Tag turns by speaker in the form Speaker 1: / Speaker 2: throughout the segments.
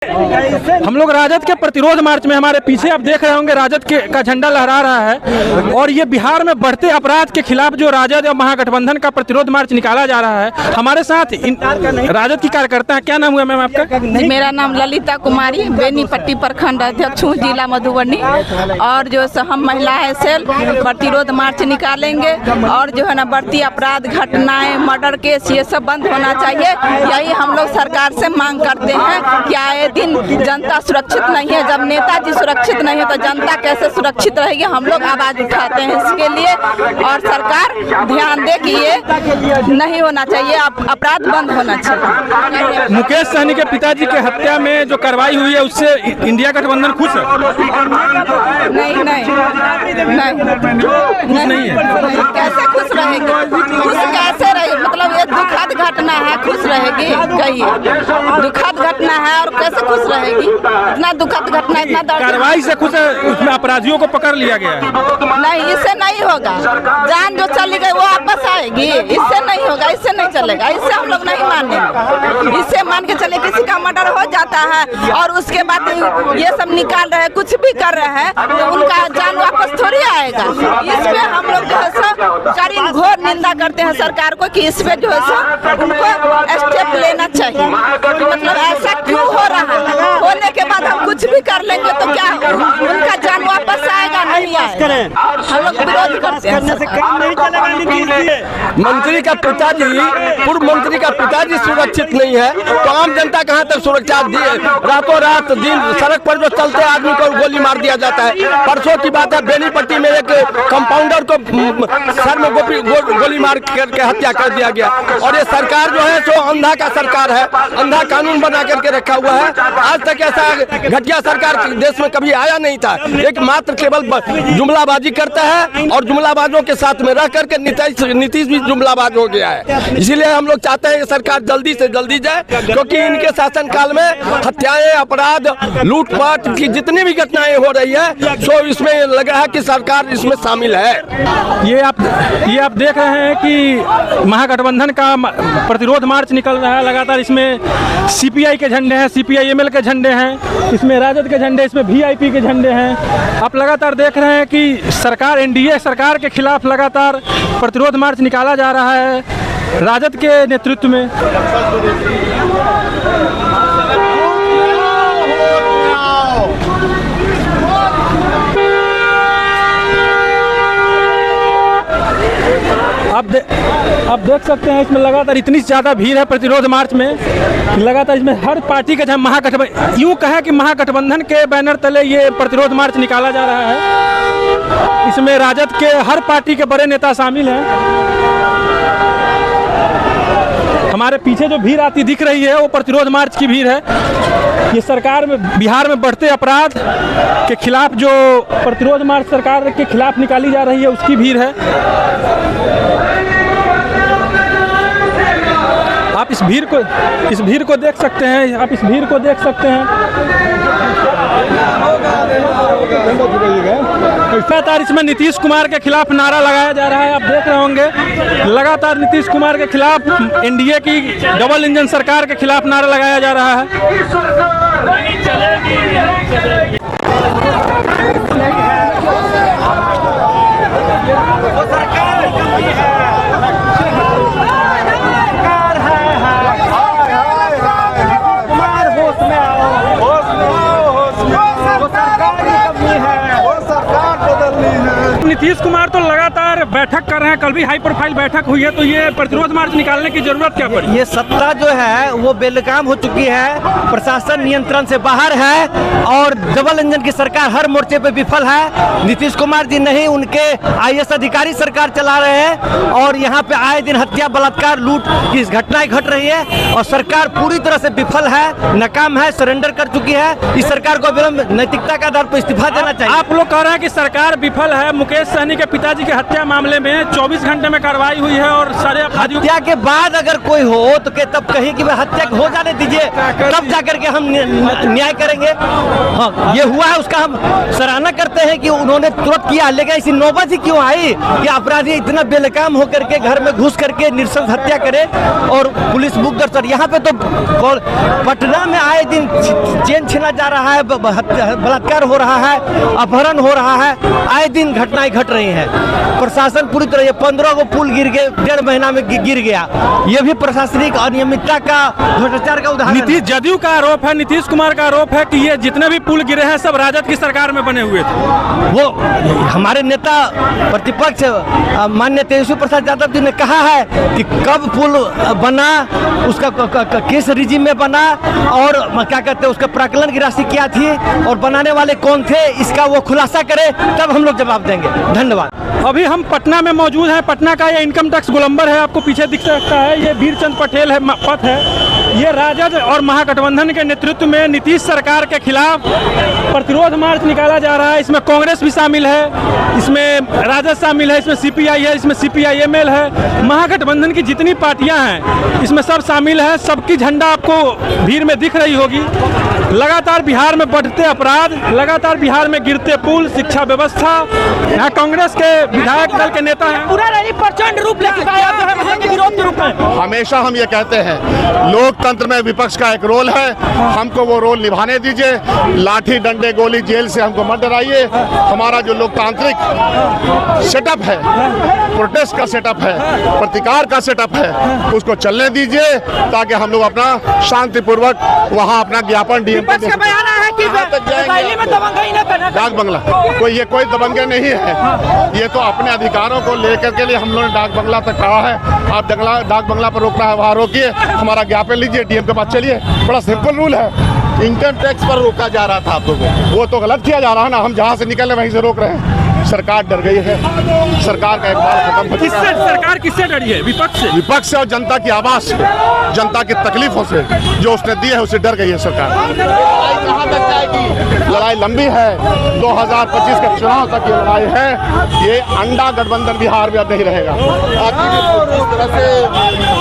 Speaker 1: हम लोग राजद के प्रतिरोध मार्च में, हमारे पीछे आप देख रहे होंगे राजद का झंडा लहरा रहा है और ये बिहार में बढ़ते अपराध के खिलाफ जो राजद और महागठबंधन का प्रतिरोध मार्च निकाला जा रहा है। हमारे साथ राजद की कार्यकर्ता है। क्या नाम हुआ मैम आपका?
Speaker 2: मेरा नाम ललिता कुमारी, बेनीपट्टी प्रखंड अध्यक्ष हूँ, जिला मधुबनी। और जो हम महिलाएं सेल प्रतिरोध मार्च निकालेंगे और जो है ना बढ़ती अपराध घटनाएं, मर्डर केस, ये सब बंद होना चाहिए। यही हम लोग सरकार से मांग करते हैं कि आए दिन जनता सुरक्षित नहीं है। जब नेताजी सुरक्षित नहीं है तो जनता कैसे सुरक्षित रहेगी? हम लोग आवाज उठाते हैं इसके लिए और सरकार ध्यान दे कि ये नहीं होना चाहिए, अपराध बंद होना चाहिए।
Speaker 1: मुकेश सहनी के पिताजी के हत्या में जो कार्रवाई हुई है उससे इंडिया गठबंधन खुश है?
Speaker 2: नहीं नहीं
Speaker 1: नहीं है।
Speaker 2: कैसे खुश रहेगी? खुश कैसे रहेगी? मतलब ये दुखद घटना है, खुश रहेगी? कहिए, दुखद घटना है और कैसे खुश रहेगी? इतना दुखद घटना, इतना दर्द।
Speaker 1: कार्रवाई से खुश है, उसमें अपराधियों को पकड़ लिया गया है।
Speaker 2: नहीं, इससे नहीं होगा। जान जो चली गई वो वापस आएगी? इससे नहीं होगा, इससे नहीं चलेगा, इससे हम लोग नहीं मानेंगे। इससे मान के चले किसी का मर्डर हो जाता है और उसके बाद ये सब निकाल रहे हैं, कुछ भी कर रहे हैं, तो उनका जान वापस थोड़ी आएगा। इसमें हम लोग जो है सो कड़ी घोर निंदा करते हैं सरकार को कि इस पे जो है सो उनको स्टेप लेना चाहिए। मतलब ऐसा क्यों हो रहा है? होने के बाद हम कुछ भी कर लेंगे तो क्या उनका जान वापस आएगा? नहीं आएगा। हम लोग विरोध करते हैं।
Speaker 3: मंत्री का पिताजी, पूर्व मंत्री का पिताजी सुरक्षित नहीं है तो आम जनता कहां तक सुरक्षा दिए? रातों रात दिन सड़क पर जो चलते आदमी को गोली मार दिया जाता है। परसों की बात है, बेनीपट्टी में एक कंपाउंडर को सर में गोली मार करके हत्या कर दिया गया। और ये सरकार जो है सो अंधा का सरकार है, अंधा कानून बना करके रखा हुआ है। आज तक ऐसा घटिया सरकार देश में कभी आया नहीं था। एक मात्र केवल जुमलाबाजी करता है और जुमलाबाजों के साथ में रह करके नीतीश भी जुमलाबाज हो गया है। इसीलिए हम लोग चाहते हैं कि सरकार जल्दी से जल्दी जाए, क्योंकि इनके शासनकाल में हत्याएं, अपराध, लूटपाट की जितनी भी घटनाएं हो रही है सो इसमें लगा है कि सरकार इसमें शामिल है।
Speaker 1: ये आप देख रहे हैं कि महागठबंधन का प्रतिरोध मार्च निकल रहा है लगातार। इसमें सीपीआई के झंडे हैं, सीपीआई-एमएल के झंडे हैं, इसमें राजद के झंडे, इसमें वीआईपी के झंडे हैं। आप लगातार देख रहे हैं कि सरकार, एनडीए सरकार के खिलाफ लगातार प्रतिरोध मार्च निकाला जा रहा है राजद के नेतृत्व में। आप देख सकते हैं इसमें लगातार इतनी ज़्यादा भीड़ है प्रतिरोध मार्च में, लगातार इसमें हर पार्टी का महागठबंधन, यूँ कहें कि महागठबंधन के बैनर तले ये प्रतिरोध मार्च निकाला जा रहा है। इसमें राजद के हर पार्टी के बड़े नेता शामिल हैं। हमारे पीछे जो भीड़ आती दिख रही है वो प्रतिरोध मार्च की भीड़ है। ये सरकार में, बिहार में बढ़ते अपराध के खिलाफ जो प्रतिरोध मार्च सरकार के खिलाफ निकाली जा रही है उसकी भीड़ है। आप इस भीड़ को देख सकते हैं, आप इस भीड़ को देख सकते हैं। लगातार इसमें नीतीश कुमार के खिलाफ नारा लगाया जा रहा है। आप देख रहे होंगे लगातार नीतीश कुमार के खिलाफ, एनडीए की डबल इंजन सरकार के खिलाफ नारा लगाया जा रहा है। नीतीश कुमार तो लगातार बैठक कर रहे हैं, कल भी हाई प्रोफाइल बैठक हुई है, तो ये प्रतिरोध मार्च निकालने की जरूरत क्या पड़ी?
Speaker 4: ये सत्ता जो है वो बेलगाम हो चुकी है, प्रशासन नियंत्रण से बाहर है और डबल इंजन की सरकार हर मोर्चे पे विफल है। नीतीश कुमार जी नहीं, उनके आईएएस अधिकारी सरकार चला रहे हैं और यहाँ पे आए दिन हत्या, बलात्कार, लूट की घटनाएं घट रही है और सरकार पूरी तरह से विफल है, नाकाम है, सरेंडर कर चुकी है। इस सरकार को नैतिकता के आधार पर इस्तीफा देना चाहिए।
Speaker 1: आप लोग कह रहे हैं कि सरकार विफल है, मुकेश सहनी के पिताजी के हत्या मामले में 24 घंटे में कार्रवाई हुई है और सारे अपराधियों
Speaker 4: हत्या के बाद अगर कोई हो तो के तब कहीं कि हत्या हो जाने दीजिए, तब जाकर के हम न्याय करेंगे। हाँ, ये हुआ है, उसका हम सराहना करते हैं कि उन्होंने तुरंत किया, लेकिन ऐसी नौबत ही क्यों आई कि अपराधी इतना बेलकाम होकर के घर में घुस करके नृशंस हत्या करे और पुलिस मुकदर सर। यहाँ पे तो पटना में आए दिन चेन छीना जा रहा है, बलात्कार हो रहा है, अपहरण हो रहा है, आए दिन घटनाएं घट रही हैं। प्रशासन पूरी तरह, ये 15 को पुल गिर गए, 1.5 महीना में गिर गया। ये भी प्रशासनिक अनियमितता का, भ्रष्टाचार का उदाहरण है।
Speaker 1: जदयू का आरोप है, नीतीश कुमार का आरोप है कि ये जितने भी पुल गिरे हैं सब राजद की सरकार में बने हुए थे।
Speaker 4: वो हमारे नेता प्रतिपक्ष माननीय तेजस्वी प्रसाद यादव जी ने कहा है कि कब पुल बना, उसका किस रिजिम में बना और क्या कहते हैं उसका प्राकलन की राशि क्या थी और बनाने वाले कौन थे, इसका वो खुलासा करे, तब हम लोग जवाब देंगे। धन्यवाद।
Speaker 1: अभी हम पटना में मौजूद हैं। पटना का ये इनकम टैक्स गोलंबर है, आपको पीछे दिख सकता है, ये वीरचंद पटेल है पथ है। ये राजद और महागठबंधन के नेतृत्व में नीतीश सरकार के खिलाफ प्रतिरोध मार्च निकाला जा रहा है। इसमें कांग्रेस भी शामिल है, इसमें राजद शामिल है, इसमें सीपीआई है, इसमें सीपीआईएमएल है, महागठबंधन की जितनी पार्टियां हैं इसमें सब शामिल है। सबकी झंडा आपको भीड़ में दिख रही होगी। लगातार बिहार में बढ़ते अपराध, लगातार बिहार में गिरते पुल, शिक्षा व्यवस्था। यहाँ कांग्रेस के विधायक दल के नेता हैं, पूरा रैली प्रचंड रूप लेकर विरोध के रूप में।
Speaker 5: हमेशा हम ये कहते हैं लोकतंत्र में विपक्ष का एक रोल है, हमको वो रोल निभाने दीजिए। लाठी डंडे गोली जेल से हमको मत डराइए। हमारा जो लोकतांत्रिक सेटअप है, प्रोटेस्ट का सेटअप है, प्रतिकार का सेटअप है, उसको चलने दीजिए ताकि हम लोग अपना शांतिपूर्वक वहाँ अपना ज्ञापन डीएम को दे सकें। डाक बंगला कोई दबंगे नहीं है, ये तो अपने अधिकारों को लेकर के लिए हम लोगों ने डाक बंगला तक कहा है। आप डाक बंगला पर रोकना है वहाँ रोकिए, हमारा ज्ञापन लीजिए, डीएम के पास चलिए। बड़ा सिंपल रूल है। इनकम टैक्स पर रोका जा रहा था आप लोगों को, वो तो गलत किया जा रहा है ना। हम जहाँ से निकले वहीं से रोक रहे हैं। सरकार डर गई है, सरकार का एक बार खत्म हो चुका है।
Speaker 1: सरकार किससे डरी है? विपक्ष से।
Speaker 5: विपक्ष से और जनता की आवाज से, जनता की तकलीफों से जो उसने दी है, उसे डर गई है सरकार। कहाँ तक जाएगी? लड़ाई लंबी है, 2025 के चुनाव तक ये लड़ाई है। ये अंडा गठबंधन बिहार में अब नहीं रहेगा।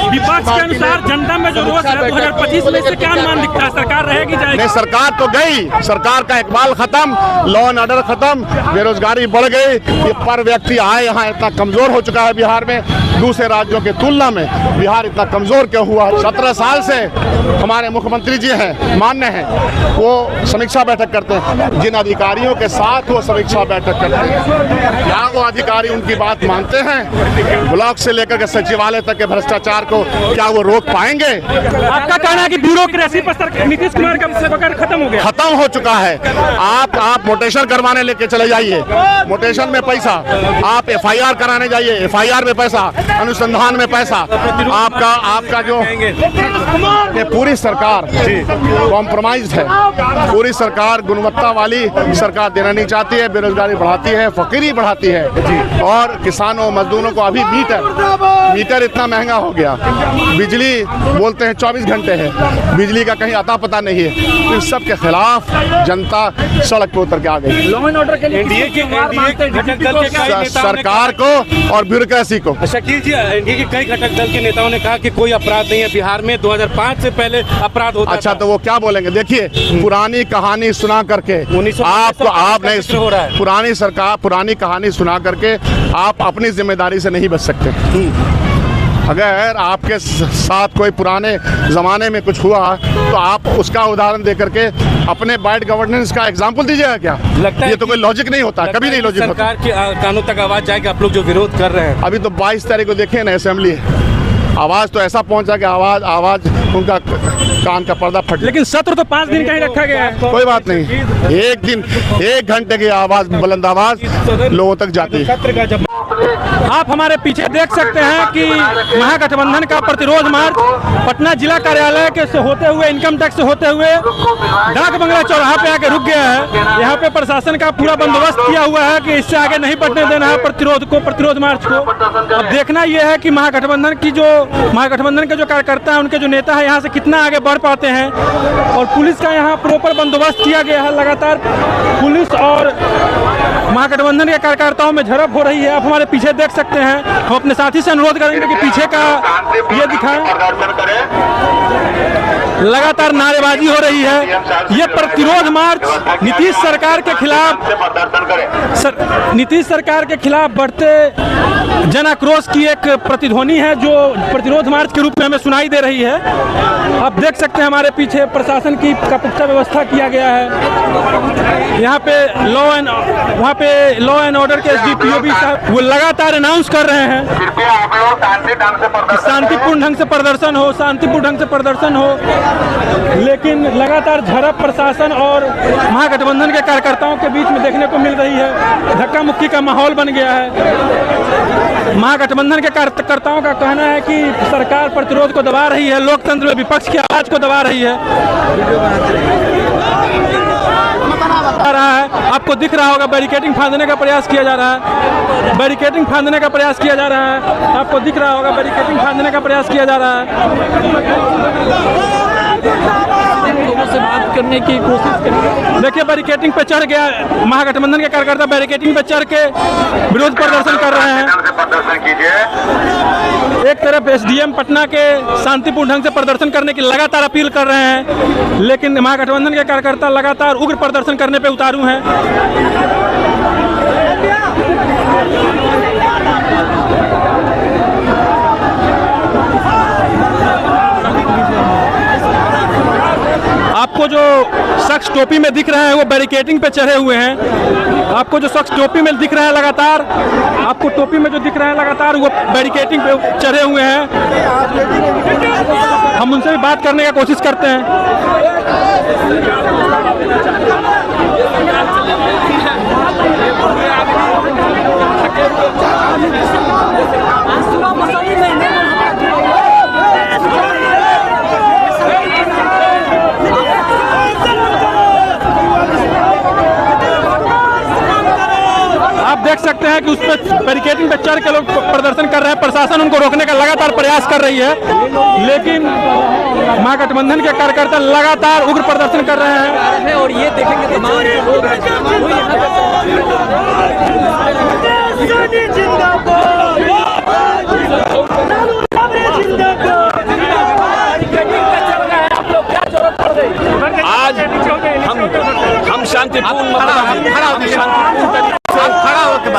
Speaker 1: विपक्ष के अनुसार जनता में जो रोष है 2025 में इससे क्या अनुमान दिखता है? सरकार रहेगी जाएगी?
Speaker 5: नहीं, सरकार तो गई, सरकार का इकबाल खत्म, लॉ एंड ऑर्डर खत्म, बेरोजगारी बढ़ गई। ये पर व्यक्ति आए यहाँ इतना कमजोर हो चुका है बिहार में, दूसरे राज्यों की तुलना में बिहार इतना कमजोर क्यों हुआ? 17 साल से हमारे मुख्यमंत्री जी हैं, मान्य हैं, वो समीक्षा बैठक करते हैं। जिन अधिकारियों के साथ वो समीक्षा बैठक करते हैं, क्या वो अधिकारी उनकी बात मानते हैं? ब्लॉक से लेकर के सचिवालय तक के भ्रष्टाचार को क्या वो रोक पाएंगे?
Speaker 1: आपका कहना है कि ब्यूरोक्रेसी पर नीतीश कुमार का पकड़ खत्म हो गया,
Speaker 5: खत्म हो चुका है। आप मोटेशन करवाने लेके चले जाइए, मोटेशन में पैसा, आप एफआईआर कराने जाइए, एफआईआर में पैसा, अनुसंधान में पैसा। आपका जो ये पूरी सरकार कॉम्प्रोमाइज्ड है, पूरी सरकार गुणवत्ता वाली सरकार देना नहीं चाहती है, बेरोजगारी बढ़ाती है, फकीरी बढ़ाती है और किसानों मजदूरों को अभी मीटर इतना महंगा हो गया। बिजली बोलते हैं 24 घंटे है, बिजली का कहीं अता पता नहीं है। इन सब के खिलाफ जनता सड़क पर उतर के आ गई।
Speaker 1: लॉ एंड ऑर्डर के लिए
Speaker 5: सरकार को और ब्यूरोक्रेसी को।
Speaker 6: शकील जी, एनडीए के कई घटक दल के नेताओं ने कहा कि कोई अपराध नहीं है बिहार में, 2005 से पहले अपराध होता
Speaker 5: अच्छा था। तो वो क्या बोलेंगे? देखिए, पुरानी कहानी सुना करके आप नहीं
Speaker 6: हो रहा है।
Speaker 5: पुरानी कहानी सुना करके आप अपनी जिम्मेदारी से नहीं बच सकते। अगर आपके साथ कोई पुराने ज़माने में कुछ हुआ तो आप उसका उदाहरण दे करके अपने बैड गवर्नेंस का एग्जाम्पल दीजिएगा क्या?
Speaker 6: लगता है
Speaker 5: ये तो कोई लॉजिक नहीं होता, कभी नहीं लॉजिक होता।
Speaker 6: सरकार के कानों तक आवाज जाएगी, आप लोग जो विरोध कर रहे हैं।
Speaker 5: अभी तो 22 तारीख को देखे ना असेंबली, आवाज़ तो ऐसा पहुंचा कि आवाज़ उनका कान का पर्दा फट।
Speaker 1: लेकिन सत्र तो 5 दिन का ही रखा गया है।
Speaker 5: कोई बात नहीं, एक दिन 1 घंटे की आवाज़, बुलंद आवाज़ लोगों तक जाती है।
Speaker 1: आप हमारे पीछे देख सकते हैं कि महागठबंधन का प्रतिरोध मार्च पटना जिला कार्यालय के से होते हुए, इनकम टैक्स से होते हुए डाक बंगला चौराहा पे आके रुक गया है। यहाँ पे प्रशासन का पूरा बंदोबस्त किया हुआ है कि इससे आगे नहीं बढ़ने देना है प्रतिरोध मार्च को। अब देखना यह है कि महागठबंधन के जो कार्यकर्ता हैं, उनके जो नेता हैं, यहाँ से कितना आगे बढ़ पाते हैं। और पुलिस का यहाँ प्रॉपर बंदोबस्त किया गया है। लगातार पुलिस और महागठबंधन के कार्यकर्ताओं में झड़प हो रही है। आप हमारे पीछे देख सकते हैं। हम अपने साथी से अनुरोध करेंगे कि पीछे का ये दिखाएं। लगातार नारेबाजी हो रही है। ये प्रतिरोध मार्च नीतीश सरकार के खिलाफ नीतीश सरकार के खिलाफ बढ़ते जन आक्रोश की एक प्रतिध्वनि है, जो प्रतिरोध मार्च के रूप में हमें सुनाई दे रही है। आप देख सकते हैं हमारे पीछे प्रशासन की पुख्ता व्यवस्था किया गया है। यहाँ पे लॉ एंड ऑर्डर के SDPO भी साहब वो लगातार अनाउंस कर रहे हैं शांतिपूर्ण ढंग से प्रदर्शन हो, शांतिपूर्ण ढंग से प्रदर्शन हो, लेकिन लगातार झड़प प्रशासन और महागठबंधन के कार्यकर्ताओं के बीच में देखने को मिल रही है। धक्का मुक्की का माहौल बन गया है। महागठबंधन के कार्यकर्ताओं का कहना है कि सरकार प्रतिरोध को दबा रही है, लोकतंत्र में विपक्ष की आवाज को दबा रही है। आपको दिख रहा होगा बैरिकेडिंग फांदने का प्रयास किया जा रहा है। बैरिकेडिंग फांदने का प्रयास किया जा रहा है। आपको दिख रहा होगा बैरिकेडिंग फांदने का प्रयास किया जा रहा है। से बात करने की कोशिश करेंगे। देखिए बैरिकेडिंग पे चढ़ गया महागठबंधन के कार्यकर्ता, बैरिकेडिंग पे चढ़ के विरोध प्रदर्शन कर रहे हैं। एक तरफ SDM पटना के शांतिपूर्ण ढंग से प्रदर्शन करने की लगातार अपील कर रहे हैं, लेकिन महागठबंधन के कार्यकर्ता लगातार उग्र प्रदर्शन करने पे उतारू हैं। आपको जो शख्स टोपी में दिख रहे हैं वो बैरिकेडिंग पे चढ़े हुए हैं। आपको जो शख्स टोपी में दिख रहे हैं लगातार, आपको टोपी में जो दिख रहे हैं लगातार वो बैरिकेडिंग पे चढ़े हुए हैं। हम उनसे भी बात करने की कोशिश करते हैं। आप देख सकते हैं कि उस पर बैरिकेडिंग पे चढ़ के लोग प्रदर्शन कर रहे हैं। प्रशासन उनको रोकने का लगातार प्रयास कर रही है, लेकिन महागठबंधन के कार्यकर्ता लगातार उग्र प्रदर्शन कर रहे हैं। और ये देखेंगे तमाम
Speaker 3: आज हम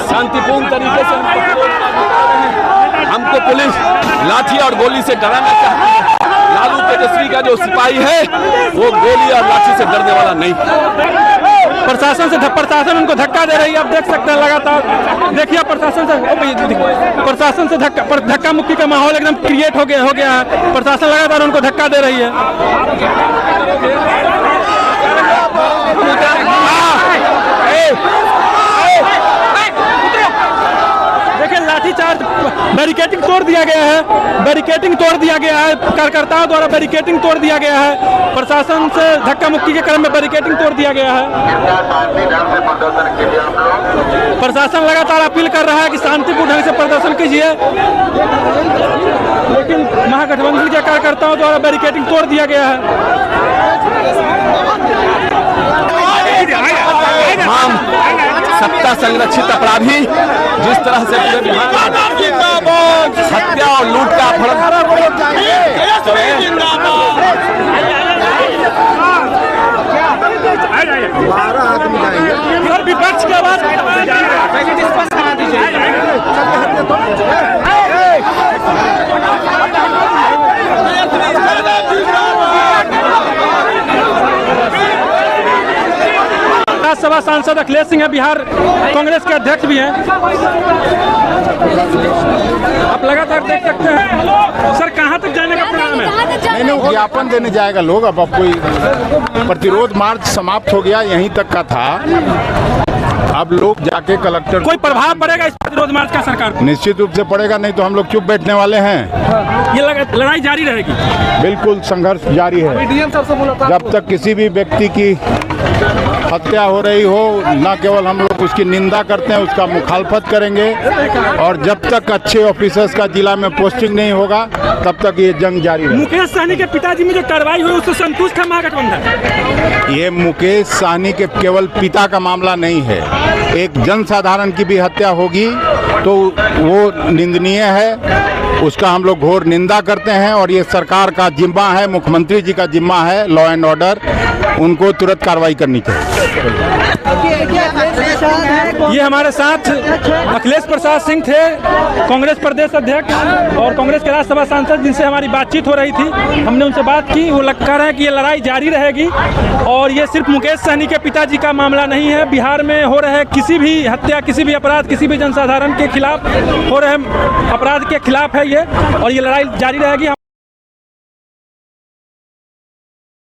Speaker 3: शांतिपूर्ण तरीके से हमको पुलिस लाठी और गोली से डराना चाहती है। लालू तेजस्वी का जो सिपाही है वो गोली और लाठी से डरने वाला नहीं।
Speaker 1: प्रशासन उनको धक्का दे रही है। आप देख सकते हैं लगातार। देखिए प्रशासन से धक्का मुक्की का माहौल एकदम क्रिएट हो गया है। प्रशासन लगातार उनको धक्का दे रही है। देखिए लाठीचार्ज, बैरिकेडिंग तोड़ दिया गया है। बैरिकेडिंग तोड़ दिया गया है, कार्यकर्ताओं द्वारा बैरिकेडिंग तोड़ दिया गया है। प्रशासन से धक्का मुक्की के क्रम में बैरिकेडिंग तोड़ दिया गया है। प्रशासन लगातार अपील कर रहा है कि शांतिपूर्ण ढंग से प्रदर्शन कीजिए, लेकिन महागठबंधन के कार्यकर्ताओं द्वारा बैरिकेडिंग तोड़ दिया गया है।
Speaker 3: हम सत्ता संरक्षित अपराधी जिस तरह से पूरे बिहार में हत्या और लूट का
Speaker 1: विपक्ष के बाद राज्यसभा सांसद अखिलेश सिंह है, बिहार कांग्रेस के अध्यक्ष भी हैं। आप लगातार देख सकते हैं। सर कहां तक जाने का प्लान है?
Speaker 7: नहीं, ज्ञापन देने जाएगा लोग। अब कोई प्रतिरोध मार्च समाप्त हो गया, यहीं तक का था। अब लोग जाके कलेक्टर।
Speaker 1: कोई प्रभाव पड़ेगा इस प्रतिरोध मार्च का सरकार को?
Speaker 7: निश्चित रूप से पड़ेगा, नहीं तो हम लोग चुप बैठने वाले हैं।
Speaker 1: ये लड़ाई जारी रहेगी।
Speaker 7: बिल्कुल संघर्ष जारी है जब तक किसी भी व्यक्ति की हत्या हो हो रही हो, न केवल हम लोग उसकी निंदा करते हैं, उसका मुखालफत करेंगे और जब तक अच्छे ऑफिसर्स का जिला में पोस्टिंग नहीं होगा तब तक ये जंग जारी रहेगी।
Speaker 1: मुकेश सहनी के पिताजी में जो कार्रवाई हुई उससे संतुष्ट है महागठबंधन?
Speaker 7: ये मुकेश सहनी के केवल पिता का मामला नहीं है, एक जन साधारण की भी हत्या होगी तो वो निंदनीय है, उसका हम लोग घोर निंदा करते हैं और ये सरकार का जिम्मा है, मुख्यमंत्री जी का जिम्मा है लॉ एंड ऑर्डर, उनको तुरंत कार्रवाई करनी चाहिए।
Speaker 1: ये हमारे साथ अखिलेश प्रसाद सिंह थे, कांग्रेस प्रदेश अध्यक्ष और कांग्रेस के राज्यसभा सांसद, जिनसे हमारी बातचीत हो रही थी। हमने उनसे बात की, वो कह रहे हैं कि ये लड़ाई जारी रहेगी और ये सिर्फ मुकेश सहनी के पिताजी का मामला नहीं है। बिहार में हो रहे किसी भी हत्या, किसी भी अपराध, किसी भी जनसाधारण के खिलाफ हो रहे अपराध के खिलाफ है ये, और ये लड़ाई जारी रहेगी।